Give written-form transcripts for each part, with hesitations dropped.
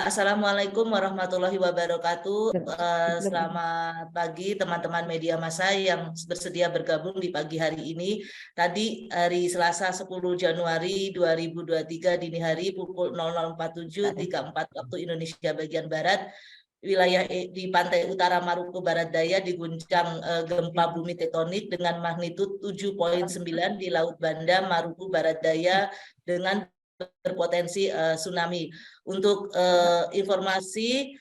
Assalamualaikum warahmatullahi wabarakatuh. Selamat pagi teman-teman media massa yang bersedia bergabung di pagi hari ini. Tadi hari Selasa 10 Januari 2023 dini hari pukul 00.47.34 waktu Indonesia bagian Barat, wilayah di pantai utara Maluku Barat Daya diguncang gempa bumi tektonik dengan magnitud 7,9 di Laut Banda, Maluku Barat Daya dengan berpotensi tsunami. Untuk informasi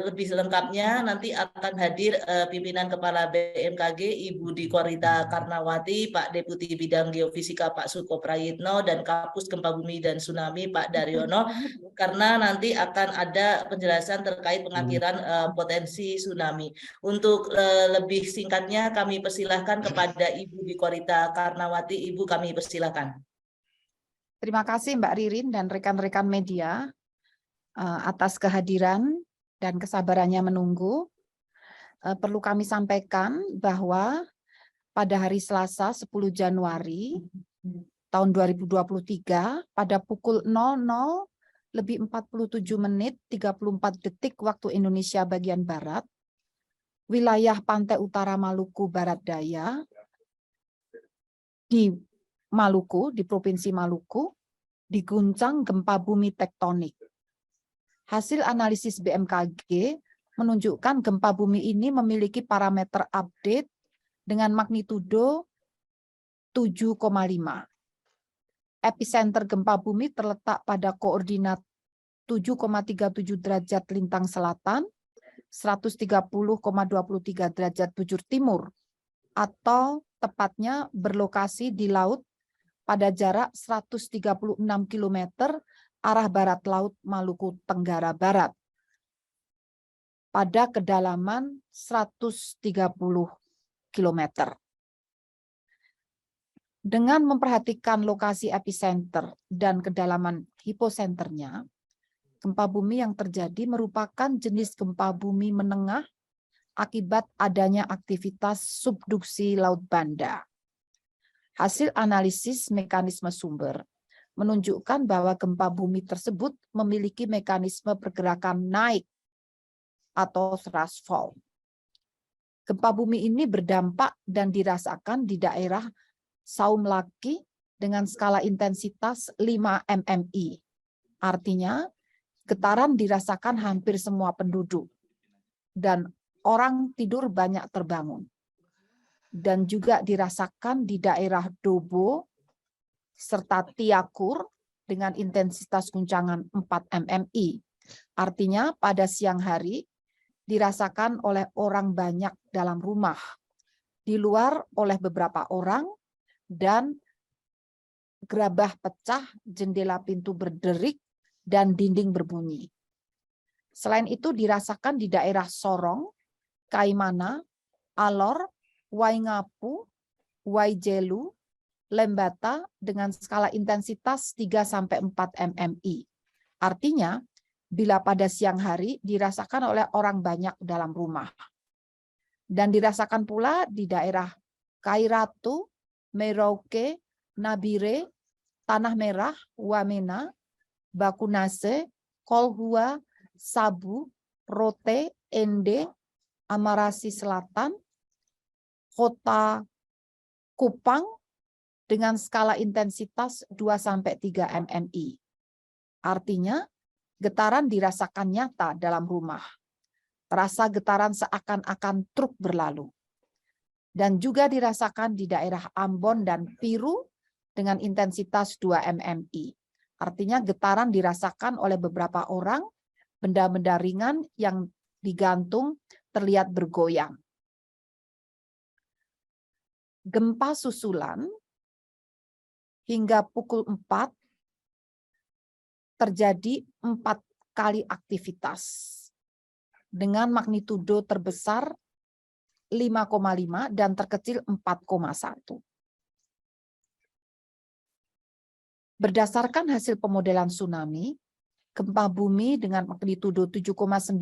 lebih lengkapnya nanti akan hadir pimpinan Kepala BMKG Ibu Dikorita Karnawati, Pak Deputi Bidang Geofisika Pak Suko Prayitno, dan Kapus Gempa Bumi dan Tsunami Pak Daryono, karena nanti akan ada penjelasan terkait pengakhiran potensi tsunami. Untuk lebih singkatnya kami persilahkan kepada Ibu Dikorita Karnawati. Ibu, kami persilahkan. Terima kasih Mbak Ririn dan rekan-rekan media atas kehadiran dan kesabarannya menunggu. Perlu kami sampaikan bahwa pada hari Selasa 10 Januari tahun 2023 pada pukul 00:47:34 waktu Indonesia bagian Barat, wilayah pantai utara Maluku Barat Daya di Maluku, di Provinsi Maluku, diguncang gempa bumi tektonik. Hasil analisis BMKG menunjukkan gempa bumi ini memiliki parameter update dengan magnitudo 7,5. Epicenter gempa bumi terletak pada koordinat 7,37 derajat lintang selatan, 130,23 derajat bujur timur, atau tepatnya berlokasi di laut pada jarak 136 km arah barat laut Maluku Tenggara Barat pada kedalaman 130 km. Dengan memperhatikan lokasi epicenter dan kedalaman hiposenternya, gempa bumi yang terjadi merupakan jenis gempa bumi menengah akibat adanya aktivitas subduksi Laut Banda. Hasil analisis mekanisme sumber menunjukkan bahwa gempa bumi tersebut memiliki mekanisme pergerakan naik atau thrust fault. Gempa bumi ini berdampak dan dirasakan di daerah Saum Laki dengan skala intensitas 5 mmi. Artinya, getaran dirasakan hampir semua penduduk dan orang tidur banyak terbangun. Dan juga dirasakan di daerah Dobo serta Tiakur dengan intensitas guncangan 4 mmi. Artinya pada siang hari dirasakan oleh orang banyak dalam rumah, di luar oleh beberapa orang, dan gerabah pecah, jendela pintu berderik, dan dinding berbunyi. Selain itu dirasakan di daerah Sorong, Kaimana, Alor, Waingapu, Waijelu, Lembata dengan skala intensitas 3-4 mmi. Artinya, bila pada siang hari dirasakan oleh orang banyak dalam rumah. Dan dirasakan pula di daerah Kairatu, Merauke, Nabire, Tanah Merah, Wamena, Bakunase, Kolhua, Sabu, Rote, Ende, Amarasi Selatan, Kota Kupang dengan skala intensitas 2-3 mmi. Artinya, getaran dirasakan nyata dalam rumah. Terasa getaran seakan-akan truk berlalu. Dan juga dirasakan di daerah Ambon dan Piru dengan intensitas 2 mmi. Artinya getaran dirasakan oleh beberapa orang, benda-benda ringan yang digantung terlihat bergoyang. Gempa susulan hingga pukul 4 terjadi 4 kali aktivitas dengan magnitudo terbesar 5,5 dan terkecil 4,1. Berdasarkan hasil pemodelan tsunami, gempa bumi dengan magnitudo 7,9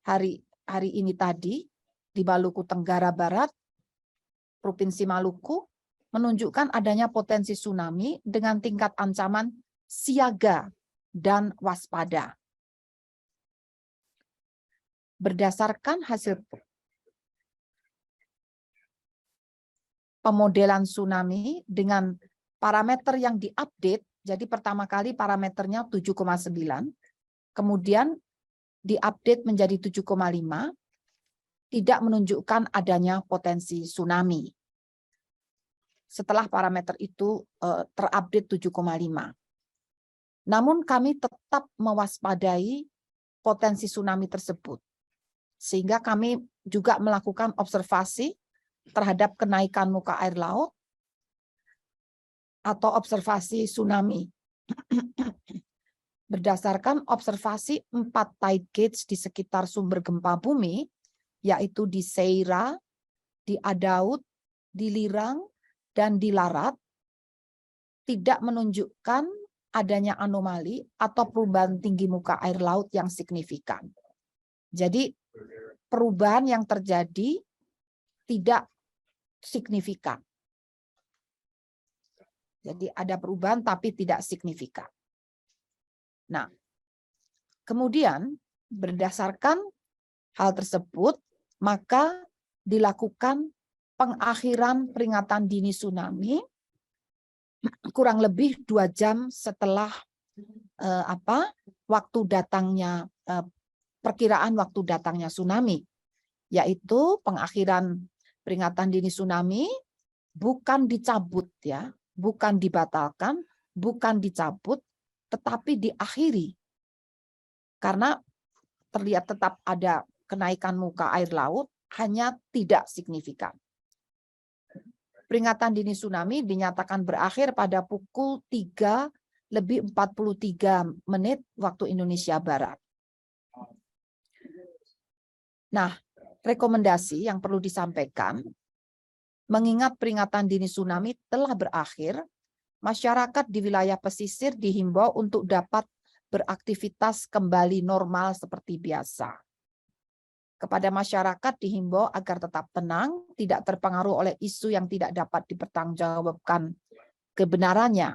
hari ini tadi di Maluku Tenggara Barat, Provinsi Maluku, menunjukkan adanya potensi tsunami dengan tingkat ancaman siaga dan waspada. berdasarkan hasil pemodelan tsunami dengan parameter yang diupdate, jadi pertama kali parameternya 7,9, kemudian diupdate menjadi 7,5, tidak menunjukkan adanya potensi tsunami. Setelah parameter itu terupdate 7,5. Namun kami tetap mewaspadai potensi tsunami tersebut. Sehingga kami juga melakukan observasi terhadap kenaikan muka air laut atau observasi tsunami. Berdasarkan observasi 4 tide gauge di sekitar sumber gempa bumi, yaitu di Seira, di Adaud, di Lirang, dan di Larat, tidak menunjukkan adanya anomali atau perubahan tinggi muka air laut yang signifikan. Jadi perubahan yang terjadi tidak signifikan. Jadi ada perubahan tapi tidak signifikan. Nah, kemudian berdasarkan hal tersebut, maka dilakukan pengakhiran peringatan dini tsunami kurang lebih 2 jam setelah perkiraan waktu datangnya tsunami, yaitu pengakhiran peringatan dini tsunami bukan dicabut ya, bukan dibatalkan, bukan dicabut, tetapi diakhiri karena terlihat tetap ada kenaikan muka air laut, hanya tidak signifikan. Peringatan dini tsunami dinyatakan berakhir pada pukul 3:43 waktu Indonesia Barat. Nah, rekomendasi yang perlu disampaikan, mengingat peringatan dini tsunami telah berakhir, masyarakat di wilayah pesisir dihimbau untuk dapat beraktivitas kembali normal seperti biasa. Kepada masyarakat dihimbau agar tetap tenang, tidak terpengaruh oleh isu yang tidak dapat dipertanggungjawabkan kebenarannya,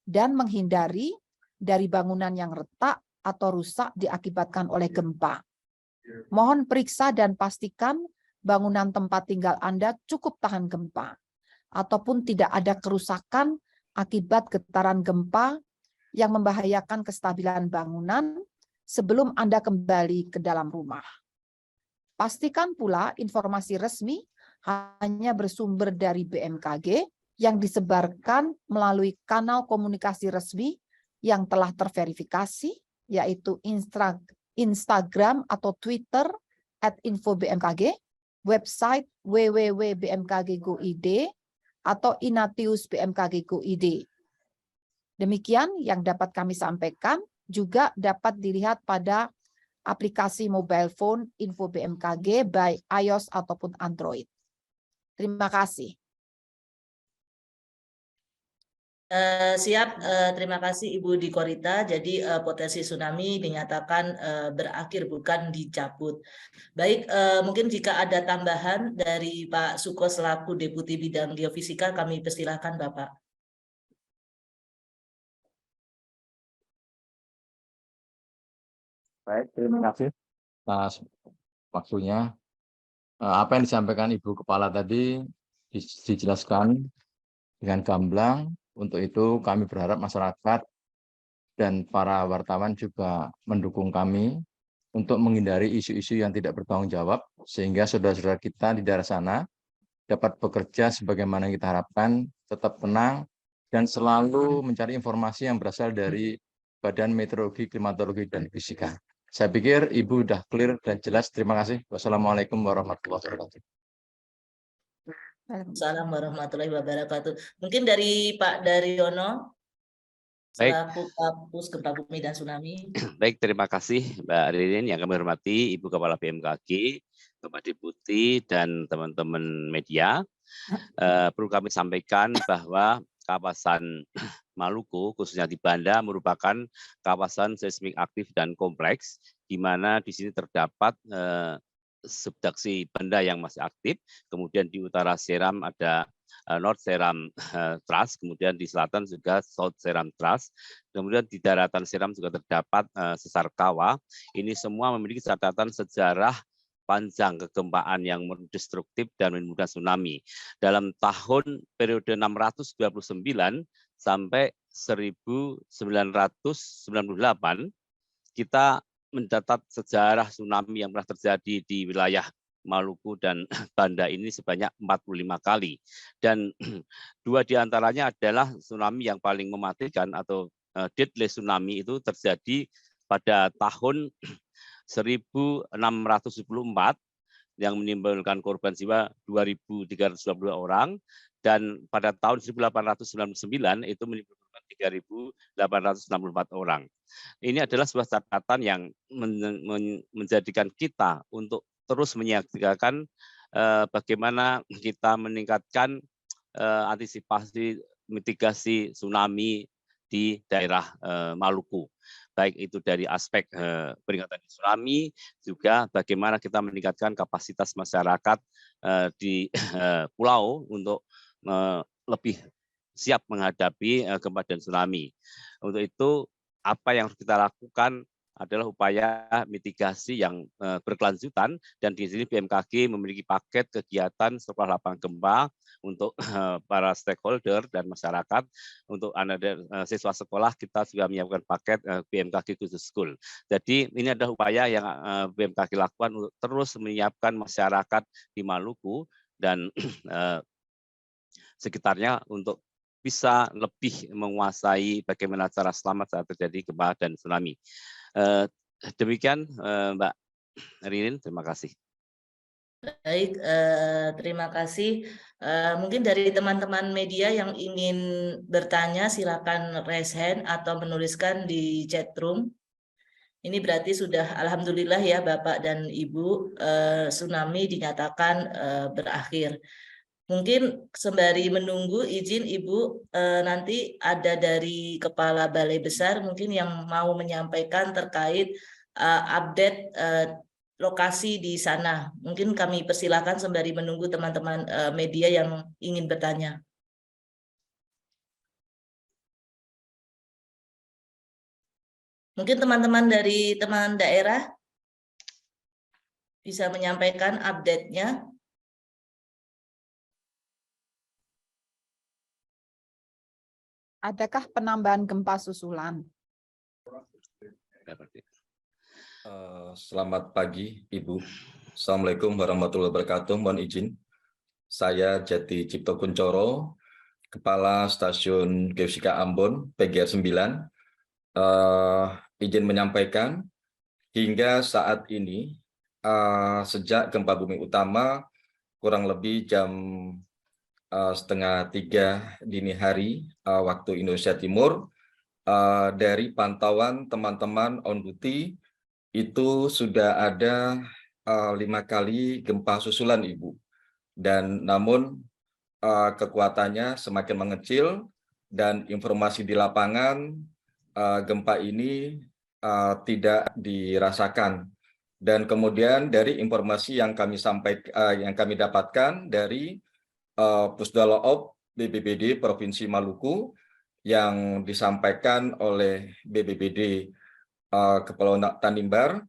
dan menghindari dari bangunan yang retak atau rusak diakibatkan oleh gempa. Mohon periksa dan pastikan bangunan tempat tinggal Anda cukup tahan gempa, ataupun tidak ada kerusakan akibat getaran gempa yang membahayakan kestabilan bangunan sebelum Anda kembali ke dalam rumah. Pastikan pula informasi resmi hanya bersumber dari BMKG yang disebarkan melalui kanal komunikasi resmi yang telah terverifikasi, yaitu Instagram atau Twitter @info_bmkg, website www.bmkg.go.id, atau Inatius BMKG.go.id. Demikian yang dapat kami sampaikan, juga dapat dilihat pada aplikasi mobile phone Info BMKG baik iOS ataupun Android. Terima kasih. Siap, terima kasih Ibu Dikorita. Jadi potensi tsunami dinyatakan berakhir, bukan dicabut. Baik, mungkin jika ada tambahan dari Pak Suko selaku Deputi Bidang Geofisika, kami persilahkan Bapak. Baik, terima kasih atas waktunya. Apa yang disampaikan Ibu Kepala tadi dijelaskan dengan gamblang. Untuk itu kami berharap masyarakat dan para wartawan juga mendukung kami untuk menghindari isu-isu yang tidak bertanggung jawab, sehingga saudara-saudara kita di daerah sana dapat bekerja sebagaimana yang kita harapkan, tetap tenang, dan selalu mencari informasi yang berasal dari Badan Meteorologi, Klimatologi, dan Fisika. Saya pikir Ibu sudah clear dan jelas. Terima kasih. Wassalamualaikum warahmatullahi wabarakatuh. Assalamualaikum warahmatullahi wabarakatuh. Mungkin dari Pak Daryono, selaku Kapus Gempa Bumi dan Tsunami. Baik, terima kasih Mbak Ririn yang kami hormati, Ibu Kepala BMKG, Bapak Deputi, dan teman-teman media. Perlu kami sampaikan bahwa kawasan Maluku, khususnya di Banda, merupakan kawasan seismik aktif dan kompleks, di mana di sini terdapat subduksi Banda yang masih aktif, kemudian di utara Seram ada North Seram Trust, kemudian di selatan juga South Seram Trust, kemudian di daratan Seram juga terdapat sesar kawah. Ini semua memiliki catatan sejarah panjang kegempaan yang destruktif dan menimbulkan tsunami. Dalam tahun periode 629 sampai 1998, kita mencatat sejarah tsunami yang pernah terjadi di wilayah Maluku dan Banda ini sebanyak 45 kali. Dan 2 diantaranya adalah tsunami yang paling mematikan atau deadly tsunami itu terjadi pada tahun 1624 yang menimbulkan korban jiwa 2.322 orang, dan pada tahun 1899 itu menimbulkan korban 3.864 orang. Ini adalah sebuah catatan yang menjadikan kita untuk terus menyiagakan bagaimana kita meningkatkan antisipasi mitigasi tsunami di daerah Maluku. Baik itu dari aspek peringatan tsunami, juga bagaimana kita meningkatkan kapasitas masyarakat di pulau untuk lebih siap menghadapi gempa dan tsunami. Untuk itu, apa yang harus kita lakukan adalah upaya mitigasi yang berkelanjutan, dan di sini BMKG memiliki paket kegiatan setelah lapangan gempa untuk para stakeholder dan masyarakat. Untuk siswa sekolah, kita juga menyiapkan paket BMKG khusus school. Jadi ini adalah upaya yang BMKG lakukan untuk terus menyiapkan masyarakat di Maluku dan sekitarnya untuk bisa lebih menguasai bagaimana cara selamat saat terjadi gempa dan tsunami. Demikian Mbak Ririn, terima kasih. Baik, terima kasih. Mungkin dari teman-teman media yang ingin bertanya, silakan raise hand atau menuliskan di chat room. Ini berarti sudah alhamdulillah ya Bapak dan Ibu, tsunami dinyatakan berakhir. Mungkin sembari menunggu, izin Ibu, nanti ada dari Kepala Balai Besar mungkin yang mau menyampaikan terkait update lokasi di sana. Mungkin kami persilakan sembari menunggu teman-teman media yang ingin bertanya. Mungkin teman-teman dari teman daerah bisa menyampaikan update-nya. Adakah penambahan gempa susulan? Selamat pagi, Ibu. Assalamualaikum warahmatullahi wabarakatuh. Mohon izin, saya Jati Cipto Kuncoro, Kepala Stasiun Geofisika Ambon, PGR 9. Izin menyampaikan, hingga saat ini, sejak gempa bumi utama, kurang lebih jam setengah 3 dini hari waktu Indonesia Timur, dari pantauan teman-teman on duty itu sudah ada 5 kali gempa susulan, Ibu, dan namun kekuatannya semakin mengecil, dan informasi di lapangan gempa ini tidak dirasakan. Dan kemudian dari informasi yang kami dapatkan dari Pusdalo Op BPBD Provinsi Maluku yang disampaikan oleh BPBD Kepulauan Tanimbar,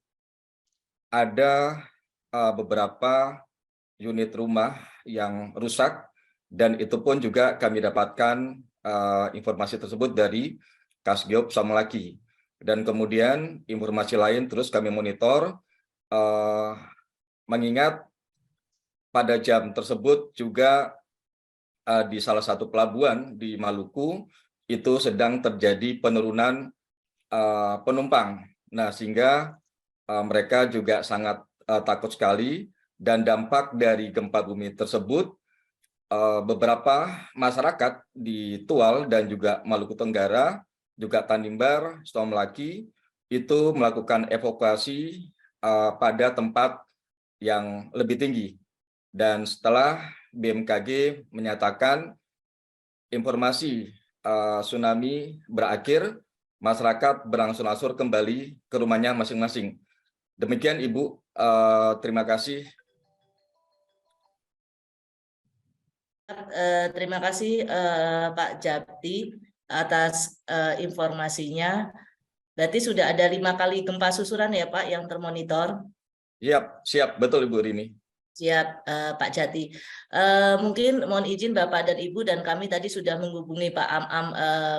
ada beberapa unit rumah yang rusak, dan itu pun juga kami dapatkan informasi tersebut dari Kasgeop Samulaki. Dan kemudian informasi lain terus kami monitor, mengingat pada jam tersebut juga di salah satu pelabuhan di Maluku itu sedang terjadi penurunan penumpang. Nah, sehingga mereka juga sangat takut sekali, dan dampak dari gempa bumi tersebut beberapa masyarakat di Tual dan juga Maluku Tenggara, juga Tanimbar, Samulaki itu melakukan evakuasi pada tempat yang lebih tinggi. Dan setelah BMKG menyatakan informasi tsunami berakhir, masyarakat berangsur-angsur kembali ke rumahnya masing-masing. Demikian Ibu, terima kasih. Terima kasih Pak Japti atas informasinya. Berarti sudah ada 5 kali gempa susulan ya Pak yang termonitor. Siap, betul Ibu Rini. Siap, Pak Jati. Mungkin mohon izin Bapak dan Ibu, dan kami tadi sudah menghubungi Pak Am-Am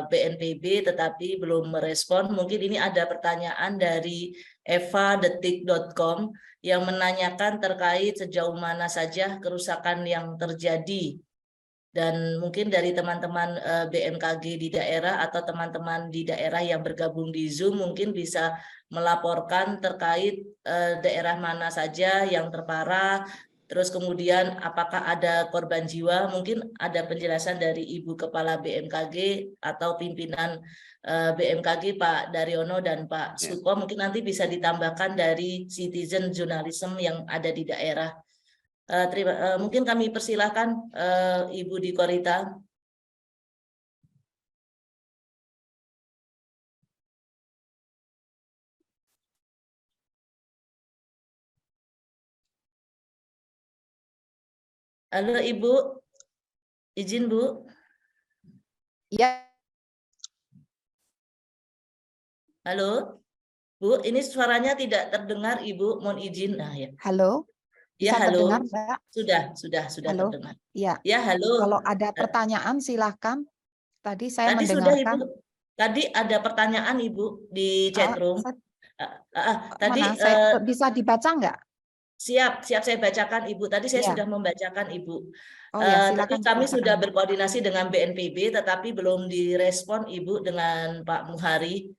BNPB, tetapi belum merespon. Mungkin ini ada pertanyaan dari evadetik.com yang menanyakan terkait sejauh mana saja kerusakan yang terjadi. Dan mungkin dari teman-teman BMKG di daerah atau teman-teman di daerah yang bergabung di Zoom mungkin bisa melaporkan terkait daerah mana saja yang terparah, terus kemudian apakah ada korban jiwa, mungkin ada penjelasan dari Ibu Kepala BMKG atau pimpinan BMKG Pak Daryono dan Pak Suko, mungkin nanti bisa ditambahkan dari citizen journalism yang ada di daerah. Mungkin kami persilahkan Ibu Diko Rita. Halo Ibu, izin Bu. Ya. Halo, Bu, ini suaranya tidak terdengar Ibu, mohon izin. Nah, ya. Halo. Ya, Bisa halo. terdengar, Mbak? Sudah Halo. terdengar. Ya. Ya, halo. Kalau ada pertanyaan silahkan. Tadi saya Tadi mendengarkan. sudah Ibu. Tadi ada pertanyaan Ibu di chat room. Tadi mana? Saya bisa dibaca nggak? Siap saya bacakan Ibu. Tadi saya sudah membacakan Ibu. Oh ya, Tadi silakan. kami sudah berkoordinasi dengan BNPB, tetapi belum direspon Ibu dengan Pak Muhari.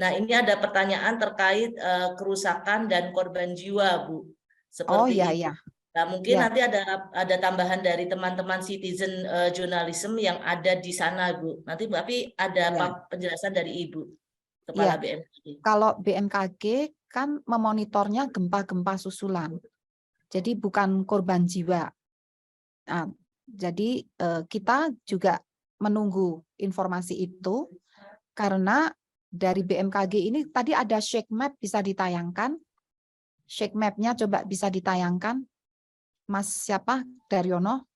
Nah, ini ada pertanyaan terkait kerusakan dan korban jiwa, Bu. Seperti itu. Ya. Nah, mungkin nanti ada tambahan dari teman-teman citizen journalism yang ada di sana, Bu. Nanti tapi ada penjelasan dari Ibu Kepala BMKG. Kalau BMKG kan memonitornya gempa-gempa susulan. Jadi bukan korban jiwa. Nah, jadi kita juga menunggu informasi itu karena dari BMKG ini tadi ada shake map bisa ditayangkan. Shake map-nya coba bisa ditayangkan. Mas siapa? Daryono?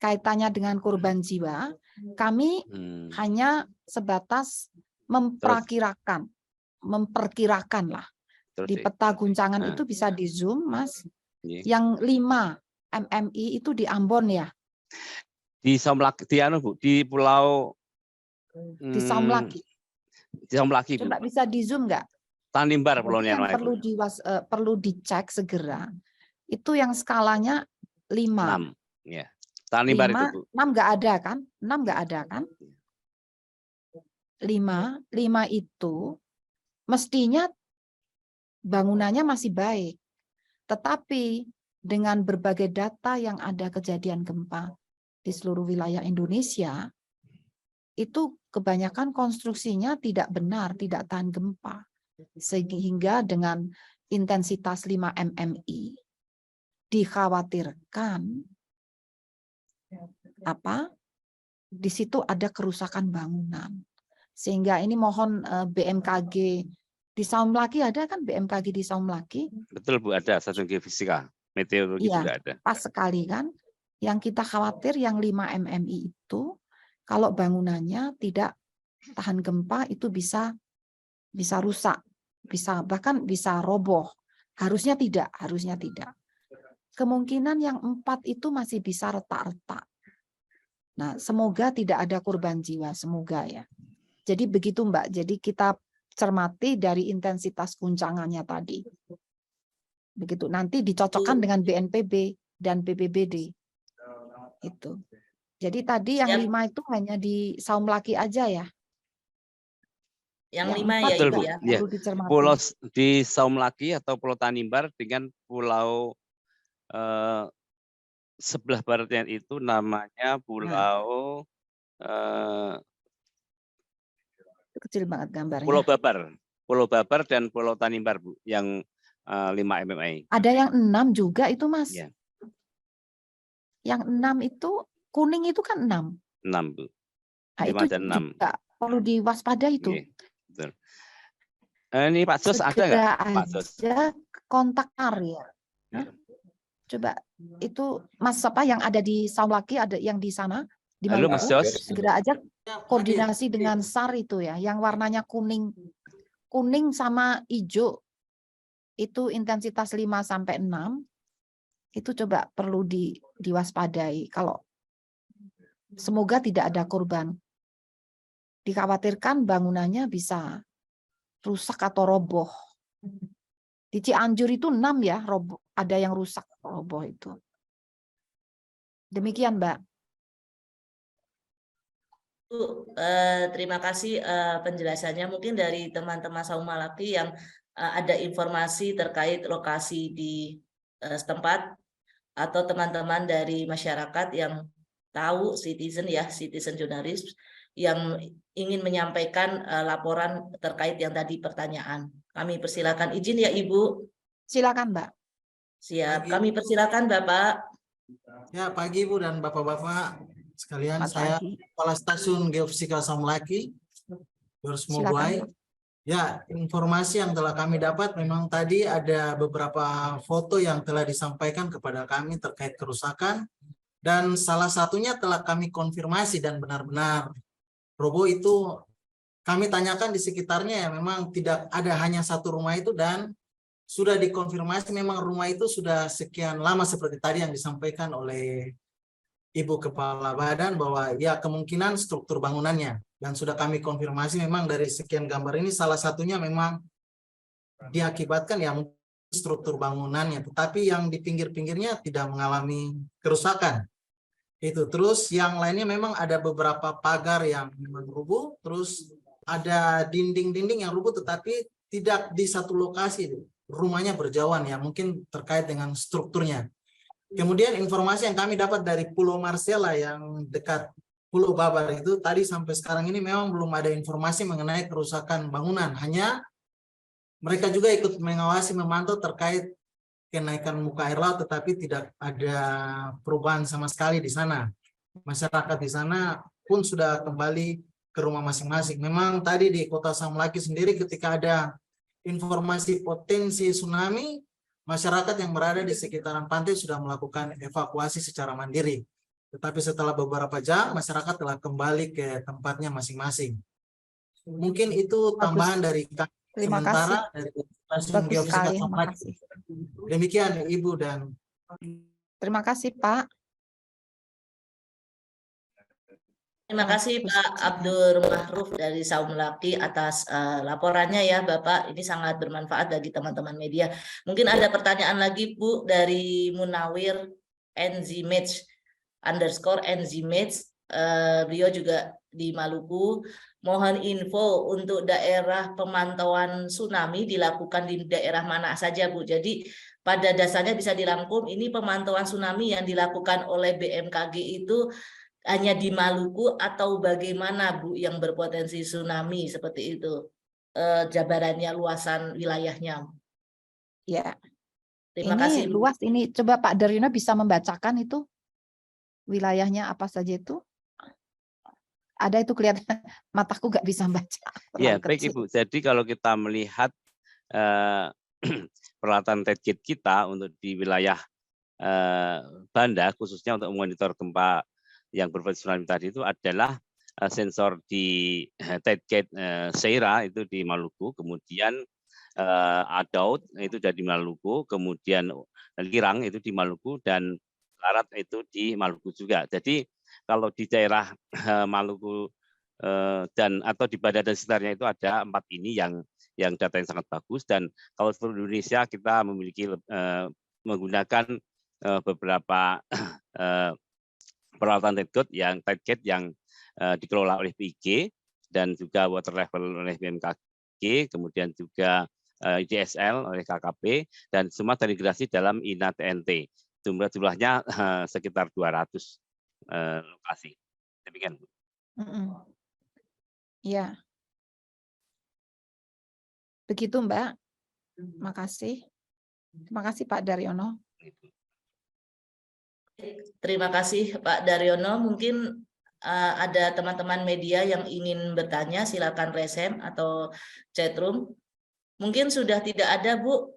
Kaitannya dengan korban jiwa, kami hanya sebatas memperkirakan lah. Di peta guncangan itu bisa di zoom, Mas. Yang 5 MMI itu di Ambon ya? Di Saumlaki, di Pulau di Saumlaki. Di Saumlaki, Bu. Coba bisa di zoom nggak? Tanimbar pulaunya. Perlu dicek segera. Itu yang skalanya 5. 6. Ya. Tanimbar 5, itu, Bu. 6 nggak ada kan? 6 nggak ada kan? 5 itu mestinya bangunannya masih baik. Tetapi dengan berbagai data yang ada kejadian gempa di seluruh wilayah Indonesia, itu kebanyakan konstruksinya tidak benar, tidak tahan gempa. Sehingga dengan intensitas 5 MMI dikhawatirkan di situ ada kerusakan bangunan. Sehingga ini mohon BMKG di Saumlaki ada kan, BMKG di Saumlaki? Betul Bu, ada stasiun geofisika, meteorologi juga ada. Pas sekali kan. Yang kita khawatir yang 5 MMI itu kalau bangunannya tidak tahan gempa itu bisa rusak, bahkan bisa roboh. Harusnya tidak. Kemungkinan yang 4 itu masih bisa retak-retak. Nah, semoga tidak ada korban jiwa, semoga ya. Jadi begitu Mbak, jadi kita cermati dari intensitas guncangannya tadi. Begitu, nanti dicocokkan dengan BNPB dan BPBD. Itu. Jadi tadi yang 5 itu hanya di Saumlaki aja ya? Yang 5 ya Ibu ya? Perlu dicermati. Pulau di Saumlaki atau Pulau Tanimbar dengan pulau sebelah baratnya itu namanya Pulau kecil banget gambarnya. Pulau Babar dan Pulau Tanimbar Bu, yang 5 MMI. Ada yang 6 juga itu Mas. Ya. Yang 6 itu kuning itu kan 6. 6 Bu. Nah, 5 itu dan 6. juga perlu diwaspadai itu. Betul. Ini Pak Sos ada nggak? Segera Pak Sos. aja kontak Arya. Hah? Coba itu Mas apa yang ada di Saulaki, ada yang di sana di Halo Mas Maluku, Jos. segera aja koordinasi dengan SAR itu ya, yang warnanya kuning sama hijau itu intensitas 5 sampai 6 itu coba perlu diwaspadai. Kalau semoga tidak ada korban. Dikhawatirkan bangunannya bisa rusak atau roboh. Di Cianjur itu 6 ya, roboh, ada yang rusak roboh itu. Demikian, Mbak. Bu, terima kasih penjelasannya. Mungkin dari teman-teman Saum Malaki yang ada informasi terkait lokasi di setempat atau teman-teman dari masyarakat yang tahu, citizen jurnalis yang ingin menyampaikan laporan terkait yang tadi pertanyaan. Kami persilakan izin ya Ibu. Silakan, Mbak. Siap. Kami persilakan Bapak. Ya, pagi Ibu dan Bapak-Bapak sekalian, Mas saya Agi. Kepala Stasiun Geofisika Saumlaki, Moguai. Silakan. Ya, informasi yang telah kami dapat memang tadi ada beberapa foto yang telah disampaikan kepada kami terkait kerusakan, dan salah satunya telah kami konfirmasi dan benar-benar roboh itu kami tanyakan di sekitarnya ya, memang tidak ada hanya satu rumah itu, dan sudah dikonfirmasi memang rumah itu sudah sekian lama seperti tadi yang disampaikan oleh Ibu Kepala Badan bahwa ya kemungkinan struktur bangunannya, dan sudah kami konfirmasi memang dari sekian gambar ini salah satunya memang diakibatkan ya mungkin struktur bangunannya, tetapi yang di pinggir-pinggirnya tidak mengalami kerusakan. Itu terus yang lainnya memang ada beberapa pagar yang memang rubuh, terus ada dinding-dinding yang rubuh tetapi tidak di satu lokasi, rumahnya berjauhan ya, mungkin terkait dengan strukturnya. Kemudian informasi yang kami dapat dari Pulau Marcella yang dekat Pulau Babar itu tadi sampai sekarang ini memang belum ada informasi mengenai kerusakan bangunan, hanya mereka juga ikut mengawasi memantau terkait kenaikan muka air laut, tetapi tidak ada perubahan sama sekali di sana. Masyarakat di sana pun sudah kembali ke rumah masing-masing. Memang tadi di Kota Saumlaki sendiri ketika ada informasi potensi tsunami, masyarakat yang berada di sekitaran pantai sudah melakukan evakuasi secara mandiri. Tetapi setelah beberapa jam, masyarakat telah kembali ke tempatnya masing-masing. Mungkin itu tambahan dari kami Terima sementara kasih. dari Stasiun Bagus Geofisika sekali. Saumlaki. Makasih. Demikian Ibu dan Terima kasih, Pak. Terima kasih Pak Abdur Mahruf dari Saumlaki atas laporannya ya Bapak. Ini sangat bermanfaat bagi teman-teman media. Mungkin ada pertanyaan lagi Bu dari Munawir Enzimage _Enzimage. Beliau juga di Maluku. Mohon info untuk daerah pemantauan tsunami dilakukan di daerah mana saja Bu. Jadi pada dasarnya bisa dirangkum ini pemantauan tsunami yang dilakukan oleh BMKG itu hanya di Maluku atau bagaimana Bu yang berpotensi tsunami seperti itu, jabarannya luasan wilayahnya. Ya. Terima Ini kasih Bu. luas ini. Coba Pak Daryono bisa membacakan itu wilayahnya apa saja itu? Ada itu kelihatan mataku nggak bisa baca. Ya, terlalu baik kecil. Ibu. Jadi kalau kita melihat peralatan TEDGIT kita untuk di wilayah Banda, khususnya untuk memonitor gempa yang berpotensi tsunami tadi itu adalah sensor di TEDGIT Seira itu di Maluku, kemudian Adaud itu di Maluku, kemudian Lirang itu di Maluku, dan Larat itu di Maluku juga. Jadi kalau di daerah Maluku dan atau di Banda dan sekitarnya itu ada 4 ini yang data yang sangat bagus, dan kalau seluruh Indonesia kita memiliki menggunakan beberapa peralatan TEDGIT yang dikelola oleh PIG dan juga water level oleh BMKG, kemudian juga IDSL oleh KKP, dan semua terintegrasi dalam INA TNT. Jumlahnya sekitar 200 lokasi. Demikian. Ya. Begitu Mbak. Makasih. Terima kasih Pak Daryono. Terima kasih Pak Daryono. Mungkin ada teman-teman media yang ingin bertanya, silakan raise hand atau chat room. Mungkin sudah tidak ada, Bu.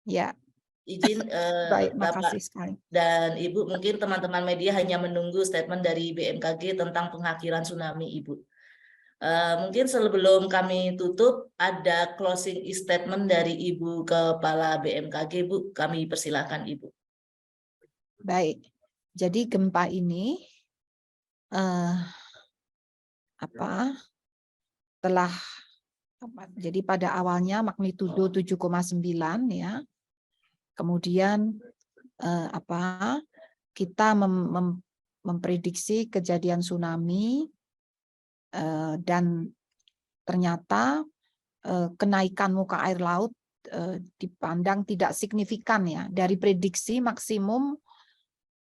Ya, Izin baik, Bapak makasih sekali. dan Ibu, mungkin teman-teman media hanya menunggu statement dari BMKG tentang pengakhiran tsunami, Ibu. Mungkin sebelum kami tutup, ada closing statement dari Ibu Kepala BMKG, Bu. Kami persilahkan, Ibu. Baik, jadi gempa ini telah jadi pada awalnya magnitudo 7,9 ya. Kemudian kita memprediksi kejadian tsunami dan ternyata kenaikan muka air laut dipandang tidak signifikan ya. Dari prediksi maksimum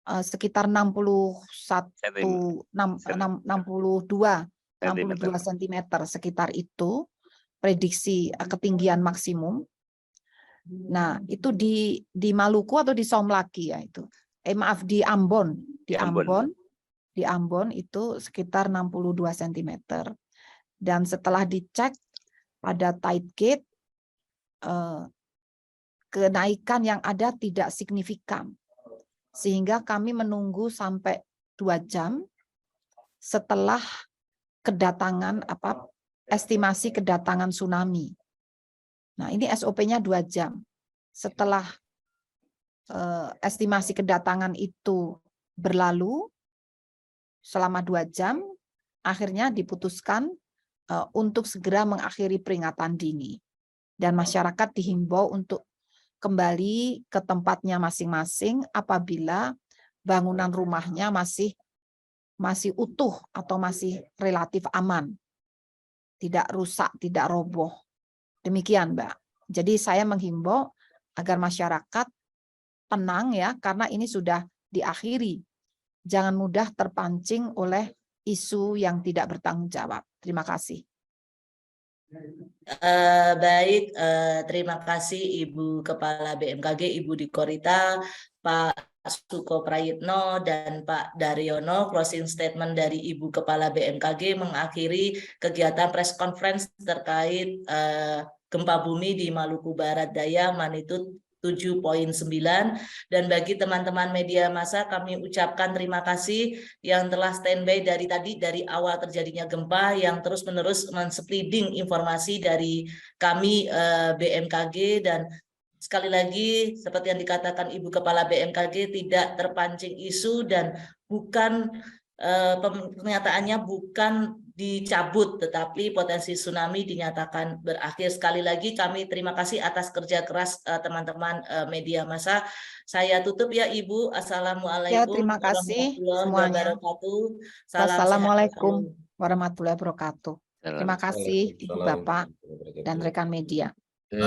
sekitar 62 cm sekitar itu prediksi ketinggian maksimum. Nah, itu di Maluku atau di Somlaki ya itu. Maaf, di Ambon. Di Ambon itu sekitar 62 cm. Dan setelah dicek pada tide gate kenaikan yang ada tidak signifikan. Sehingga kami menunggu sampai 2 jam setelah kedatangan estimasi kedatangan tsunami. Nah, ini SOP-nya 2 jam. Setelah estimasi kedatangan itu berlalu selama 2 jam, akhirnya diputuskan untuk segera mengakhiri peringatan dini. Dan masyarakat dihimbau untuk kembali ke tempatnya masing-masing apabila bangunan rumahnya masih utuh atau masih relatif aman. Tidak rusak, tidak roboh. Demikian, Mbak. Jadi saya menghimbau agar masyarakat tenang ya, karena ini sudah diakhiri. Jangan mudah terpancing oleh isu yang tidak bertanggung jawab. Terima kasih. Baik, terima kasih Ibu Kepala BMKG, Ibu Dikorita, Pak Suko Prayitno, dan Pak Daryono. Closing statement dari Ibu Kepala BMKG mengakhiri kegiatan press conference terkait gempa bumi di Maluku Barat Daya magnitudo 7,9, dan bagi teman-teman media massa kami ucapkan terima kasih yang telah standby dari tadi, dari awal terjadinya gempa, yang terus-menerus men-spreading informasi dari kami BMKG. Dan sekali lagi seperti yang dikatakan Ibu Kepala BMKG, tidak terpancing isu dan bukan pernyataannya bukan dicabut, tetapi potensi tsunami dinyatakan berakhir. Sekali lagi kami terima kasih atas kerja keras teman-teman media massa. Saya tutup ya Ibu. Assalamualaikum Ya, terima kasih semuanya. wabarakatuh. Salam Wassalamualaikum sehat selalu. warahmatullahi wabarakatuh. Terima kasih Ibu Bapak dan rekan media.